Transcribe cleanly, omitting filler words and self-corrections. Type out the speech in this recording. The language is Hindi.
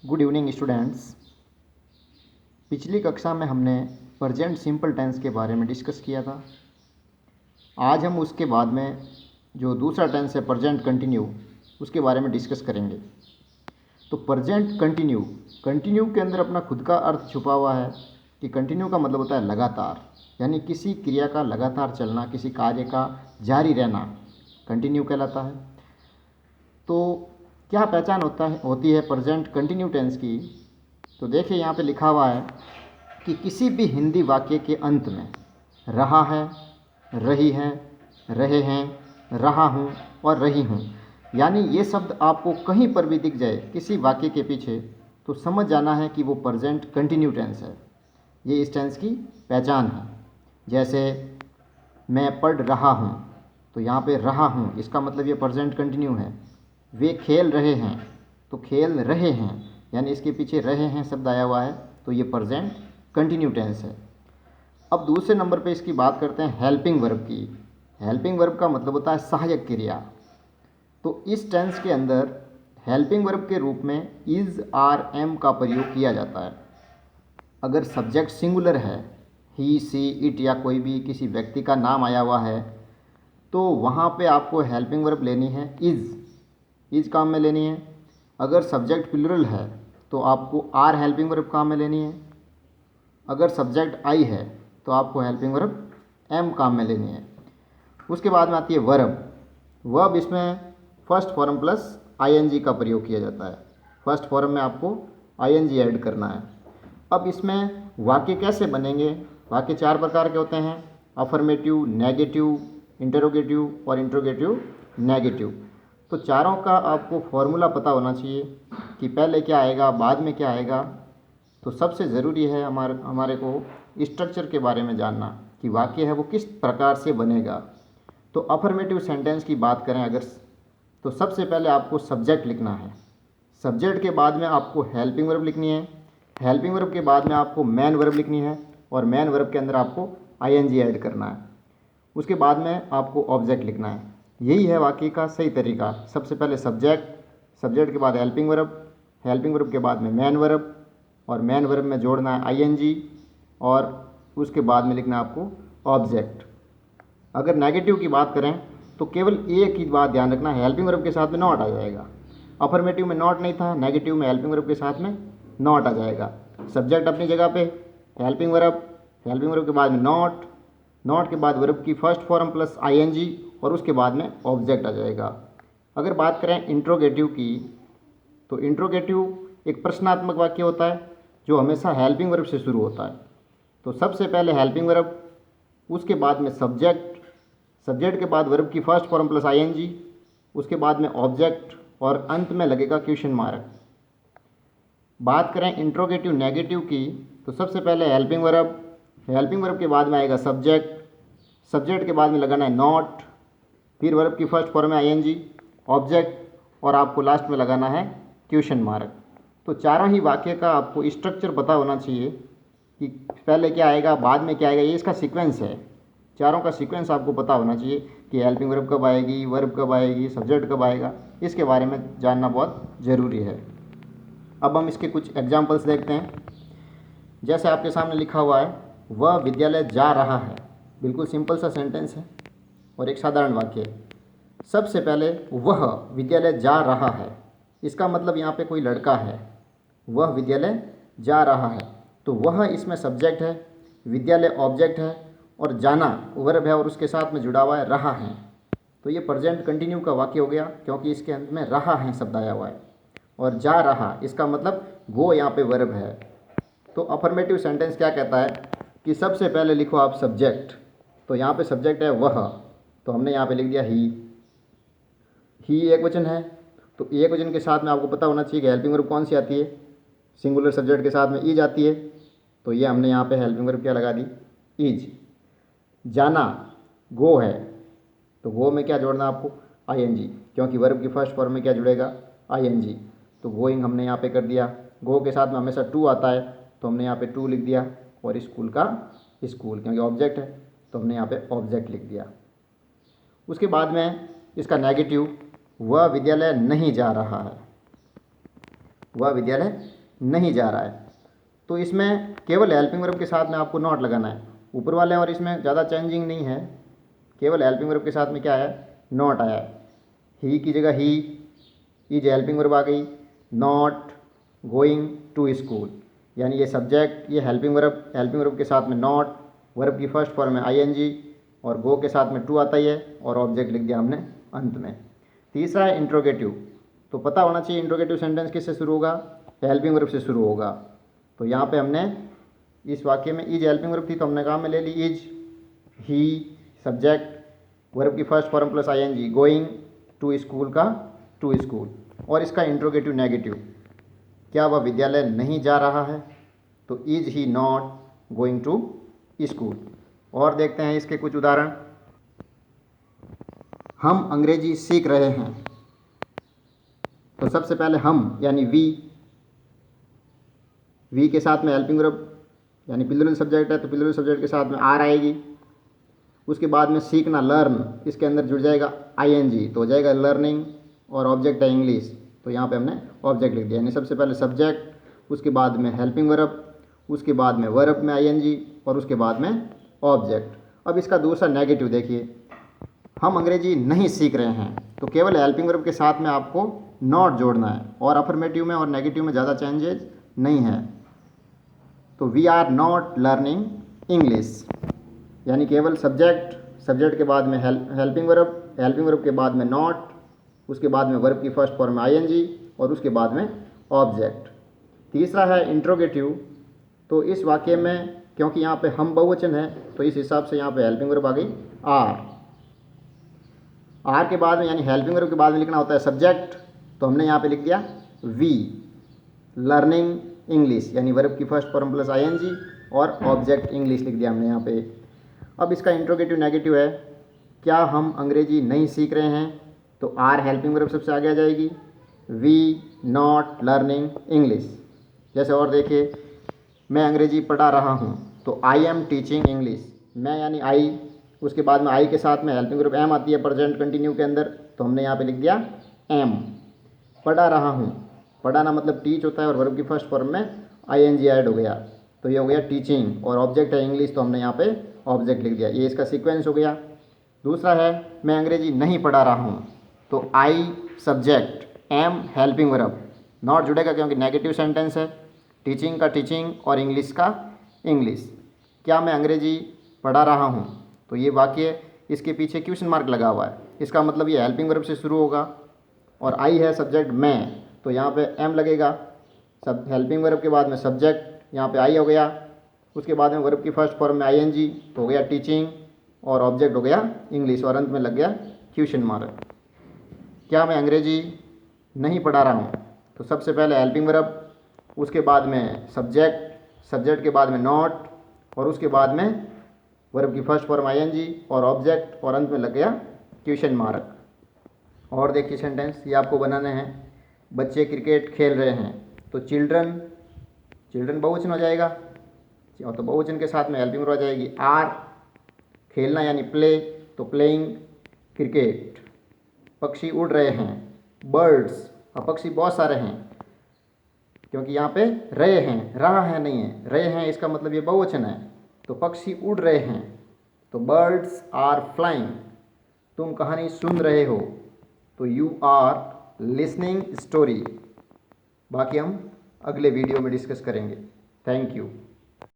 Good evening students. पिछली कक्षा में हमने प्रेजेंट सिंपल टेंस के बारे में डिस्कस किया था। आज हम उसके बाद में जो दूसरा टेंस है प्रेजेंट कंटिन्यू, उसके बारे में डिस्कस करेंगे। तो प्रेजेंट कंटिन्यू, कंटिन्यू के अंदर अपना खुद का अर्थ छुपा हुआ है कि कंटिन्यू का मतलब होता है लगातार, यानी किसी क्रिया का लगातार चलना, किसी कार्य का जारी रहना कंटिन्यू कहलाता है। तो क्या पहचान होती है प्रेजेंट कंटिन्यू टेंस की? तो देखिए यहाँ पे लिखा हुआ है कि किसी भी हिंदी वाक्य के अंत में रहा है, रही है, रहे हैं, रहा हूँ और रही हूँ, यानी ये शब्द आपको कहीं पर भी दिख जाए किसी वाक्य के पीछे, तो समझ जाना है कि वो प्रेजेंट कंटिन्यू टेंस है। ये इस टेंस की पहचान है। जैसे मैं पढ़ रहा हूँ, तो यहाँ पे रहा हूँ इसका मतलब ये प्रेजेंट कंटिन्यू है। वे खेल रहे हैं, तो खेल रहे हैं, यानी इसके पीछे रहे हैं शब्द आया हुआ है, तो ये प्रेजेंट कंटिन्यू टेंस है। अब दूसरे नंबर पे इसकी बात करते हैं हेल्पिंग वर्ब की। हेल्पिंग वर्ब का मतलब होता है सहायक क्रिया। तो इस टेंस के अंदर हेल्पिंग वर्ब के रूप में इज़, आर, एम का प्रयोग किया जाता है। अगर सब्जेक्ट सिंगुलर है, ही, सी, इट या कोई भी किसी व्यक्ति का नाम आया हुआ है, तो वहाँ पे आपको हेल्पिंग वर्ब लेनी है इज़ काम में लेनी है। अगर सब्जेक्ट प्लूरल है तो आपको आर हेल्पिंग वर्ब काम में लेनी है। अगर सब्जेक्ट आई है तो आपको हेल्पिंग वर्ब एम काम में लेनी है। उसके बाद में आती है वर्ब। वर्ब इसमें फर्स्ट फॉर्म प्लस आईएनजी का प्रयोग किया जाता है। फर्स्ट फॉर्म में आपको आईएनजी ऐड करना है। अब इसमें वाक्य कैसे बनेंगे? वाक्य चार प्रकार के होते हैं: अफर्मेटिव, नेगेटिव, इंटरोगेटिव और इंटरोगेटिव नेगेटिव। तो चारों का आपको फॉर्मूला पता होना चाहिए कि पहले क्या आएगा, बाद में क्या आएगा। तो सबसे ज़रूरी है हमारे को स्ट्रक्चर के बारे में जानना कि वाक्य है वो किस प्रकार से बनेगा। तो अफर्मेटिव सेंटेंस की बात करें अगर, तो सबसे पहले आपको सब्जेक्ट लिखना है। सब्जेक्ट के बाद में आपको हेल्पिंग वर्ब लिखनी है। हेल्पिंग वर्ब के बाद में आपको मेन वर्ब लिखनी है और मेन वर्ब के अंदर आपको आईएनजी ऐड करना है। उसके बाद में आपको ऑब्जेक्ट लिखना है। यही है वाक्य का सही तरीका। सबसे पहले सब्जेक्ट, सब्जेक्ट के बाद हेल्पिंग वर्ब के बाद में मेन वर्ब और मेन वर्ब में जोड़ना है आईएनजी और उसके बाद में लिखना है आपको ऑब्जेक्ट। अगर नेगेटिव की बात करें तो केवल एक ही बात ध्यान रखना, हेल्पिंग वर्ब के साथ में नॉट आ जाएगा। अफर्मेटिव में नॉट नहीं था, नेगेटिव में हेल्पिंग वर्ब के साथ में नॉट आ जाएगा। सब्जेक्ट अपनी जगह पे, हेल्पिंग वर्ब के बाद में नॉट के बाद वर्ब की फर्स्ट फॉर्म प्लस आईएनजी और उसके बाद में ऑब्जेक्ट आ जाएगा। अगर बात करें इंट्रोगेटिव की, तो इंट्रोगेटिव एक प्रश्नात्मक वाक्य होता है जो हमेशा हेल्पिंग वर्ब से शुरू होता है। तो सबसे पहले हेल्पिंग वर्ब, उसके बाद में सब्जेक्ट के बाद वर्ब की फर्स्ट फॉर्म प्लस आईएनजी, उसके बाद में ऑब्जेक्ट और अंत में लगेगा क्वेश्चन मार्क। बात करें इंट्रोगेटिव नेगेटिव की, तो सबसे पहले हेल्पिंग वर्ब के बाद में आएगा सब्जेक्ट के बाद में लगाना है नॉट, फिर वर्ब की फर्स्ट फॉर्म में आईएनजी, ऑब्जेक्ट और आपको लास्ट में लगाना है क्वेश्चन मार्क। तो चारों ही वाक्य का आपको स्ट्रक्चर पता होना चाहिए कि पहले क्या आएगा, बाद में क्या आएगा। ये इसका सीक्वेंस है। चारों का सीक्वेंस आपको पता होना चाहिए कि हेल्पिंग वर्ब कब आएगी, वर्ब कब आएगी, सब्जेक्ट कब आएगा। इसके बारे में जानना बहुत ज़रूरी है। अब हम इसके कुछ एग्जाम्पल्स देखते हैं। जैसे आपके सामने लिखा हुआ है, वह विद्यालय जा रहा है। बिल्कुल सिंपल सा सेंटेंस है और एक साधारण वाक्य है। सबसे पहले वह विद्यालय जा रहा है, इसका मतलब यहाँ पे कोई लड़का है। वह विद्यालय जा रहा है, तो वह इसमें सब्जेक्ट है, विद्यालय ऑब्जेक्ट है और जाना वर्ब है और उसके साथ में जुड़ा हुआ है रहा है। तो ये प्रेजेंट कंटिन्यू का वाक्य हो गया क्योंकि इसके अंत में रहा है शब्द आया हुआ है। और जा रहा, इसका मतलब वो यहाँ पे वर्ब है। तो अफर्मेटिव सेंटेंस क्या कहता है कि सबसे पहले लिखो आप सब्जेक्ट। तो यहाँ पे सब्जेक्ट है वह, तो हमने यहाँ पे लिख दिया ही एक वचन है। तो एक वचन के साथ में आपको पता होना चाहिए कि हेल्पिंग वर्ब कौन सी आती है। सिंगुलर सब्जेक्ट के साथ में ईज आती है, तो ये हमने यहाँ पे हेल्पिंग वर्ब क्या लगा दी, ईज। जाना गो है, तो गो में क्या जोड़ना आपको, आईएनजी, क्योंकि वर्ब की फर्स्ट फॉर्म में क्या जुड़ेगा, आईएनजी। तो गोइंग हमने यहाँ पे कर दिया। गो के साथ में हमेशा टू आता है, तो हमने यहाँ पे टू लिख दिया। और स्कूल का स्कूल, क्योंकि ऑब्जेक्ट है तो हमने यहाँ पे ऑब्जेक्ट लिख दिया। उसके बाद में इसका नेगेटिव, वह विद्यालय नहीं जा रहा है। वह विद्यालय नहीं जा रहा है। तो इसमें केवल हेल्पिंग वर्ब के साथ में आपको नॉट लगाना है, ऊपर वाले और इसमें ज़्यादा चेंजिंग नहीं है। केवल हेल्पिंग वर्ब के साथ में क्या है, नॉट आया है। ही की जगह ही, इज हेल्पिंग वर्ब आ गई, नॉट गोइंग टू स्कूल, यानी ये सब्जेक्ट, ये हेल्पिंग वर्ब के साथ में नॉट, वर्ब की फर्स्ट फॉर्म में आईएनजी और गो के साथ में टू आता ही है और ऑब्जेक्ट लिख दिया हमने अंत में। तीसरा है इंट्रोगेटिव। तो पता होना चाहिए इंट्रोगेटिव सेंटेंस किससे शुरू होगा, हेल्पिंग वर्ब से शुरू होगा। तो यहाँ पे हमने इस वाक्य में इज हेल्पिंग वर्ब थी तो हमने काम में ले ली इज, ही सब्जेक्ट, वर्ब की first form plus ING, going to school का टू स्कूल, और इसका इंट्रोगेटिव नेगेटिव, क्या वह विद्यालय नहीं जा रहा है, तो is he not going to school. और देखते हैं इसके कुछ उदाहरण। हम अंग्रेजी सीख रहे हैं। तो सबसे पहले हम यानी वी के साथ में हेल्पिंग वर्ब यानी प्लूरल सब्जेक्ट है तो प्लूरल सब्जेक्ट के साथ में आर आएगी। उसके बाद में सीखना लर्न, इसके अंदर जुड़ जाएगा आईएनजी तो हो जाएगा लर्निंग, और ऑब्जेक्ट है इंग्लिश तो यहाँ पे हमने ऑब्जेक्ट लिख दिया। यानी सबसे पहले सब्जेक्ट, उसके बाद में हेल्पिंग वर्ब, उसके बाद में वर्ब में आईएनजी और उसके बाद में ऑब्जेक्ट। अब इसका दूसरा नेगेटिव देखिए, हम अंग्रेजी नहीं सीख रहे हैं तो केवल हेल्पिंग वर्ब के साथ में आपको नॉट जोड़ना है, और अफर्मेटिव में और नेगेटिव में ज़्यादा चेंजेज नहीं है। तो we are not learning English, यानी केवल सब्जेक्ट के बाद में हेल्पिंग वर्ब के बाद में नॉट, उसके बाद में वर्ब की फर्स्ट फॉर्म में आईएनजी और उसके बाद में ऑब्जेक्ट। तीसरा है इंट्रोगेटिव। तो इस वाक्य में क्योंकि यहाँ पे हम बहुवचन है तो इस हिसाब से यहाँ पे हेल्पिंग वर्ब आ गई आर के बाद में, यानी हेल्पिंग वर्ब के बाद में लिखना होता है सब्जेक्ट, तो हमने यहाँ पे लिख दिया वी लर्निंग इंग्लिश, यानी वर्ब की फर्स्ट फॉर्म प्लस आईएनजी और ऑब्जेक्ट इंग्लिश लिख दिया हमने यहाँ पे। अब इसका इंट्रोगेटिव नेगेटिव है, क्या हम अंग्रेजी नहीं सीख रहे हैं, तो आर हेल्पिंग वर्ब सबसे आगे आ जाएगी, वी नॉट लर्निंग इंग्लिश। जैसे और देखिए, मैं अंग्रेजी पढ़ा रहा हूँ तो आई एम टीचिंग इंग्लिश, मैं यानी आई, उसके बाद में आई के साथ में हेल्पिंग वर्ब एम आती है प्रेजेंट कंटिन्यू के अंदर, तो हमने यहाँ पे लिख दिया एम। पढ़ा रहा हूँ, पढ़ाना मतलब टीच होता है और वर्ब की फर्स्ट फॉर्म में आईएनजी ऐड हो गया तो ये हो गया टीचिंग, और ऑब्जेक्ट है इंग्लिश तो हमने यहाँ पे ऑब्जेक्ट लिख दिया। ये इसका सीक्वेंस हो गया। दूसरा है मैं अंग्रेजी नहीं पढ़ा रहा हूँ तो I subject am helping verb, not जुड़ेगा क्योंकि नेगेटिव सेंटेंस है, टीचिंग का टीचिंग और इंग्लिश का इंग्लिश। क्या मैं अंग्रेजी पढ़ा रहा हूँ, तो ये वाक्य इसके पीछे क्वेश्चन मार्क लगा हुआ है, इसका मतलब ये हेल्पिंग वर्ब से शुरू होगा, और आई है सब्जेक्ट मैं तो यहाँ पे एम लगेगा, सब हेल्पिंग वर्ब के बाद में सब्जेक्ट यहाँ पे आई हो गया, उसके बाद में वर्ब की फर्स्ट फॉर्म में आईएनजी तो हो गया टीचिंग और ऑब्जेक्ट हो गया इंग्लिश, और अंत में लग गया क्वेश्चन मार्क। क्या मैं अंग्रेजी नहीं पढ़ा रहा हूँ, तो सबसे पहले हेल्पिंग वर्ब, उसके बाद में सब्जेक्ट के बाद में नॉट और उसके बाद में वर्ब की फर्स्ट फॉर्म आईएनजी और ऑब्जेक्ट, और अंत में लग गया क्वेश्चन मार्क। और देखिए सेंटेंस ये आपको बनाने हैं। बच्चे क्रिकेट खेल रहे हैं तो चिल्ड्रन बहुवचन हो जाएगा, तो बहुवचन के साथ में हेल्पिंग वर्ब आ जाएगी आर। खेलना यानी प्ले तो प्लेइंग क्रिकेट। पक्षी उड़ रहे हैं बर्ड्स, और पक्षी बहुत सारे हैं क्योंकि यहाँ पे रहे हैं, रहा है नहीं है, रहे हैं इसका मतलब ये बहुवचन है, तो पक्षी उड़ रहे हैं तो बर्ड्स आर फ्लाइंग। तुम कहानी सुन रहे हो तो यू आर लिसनिंग स्टोरी। बाकी हम अगले वीडियो में डिस्कस करेंगे। Thank you.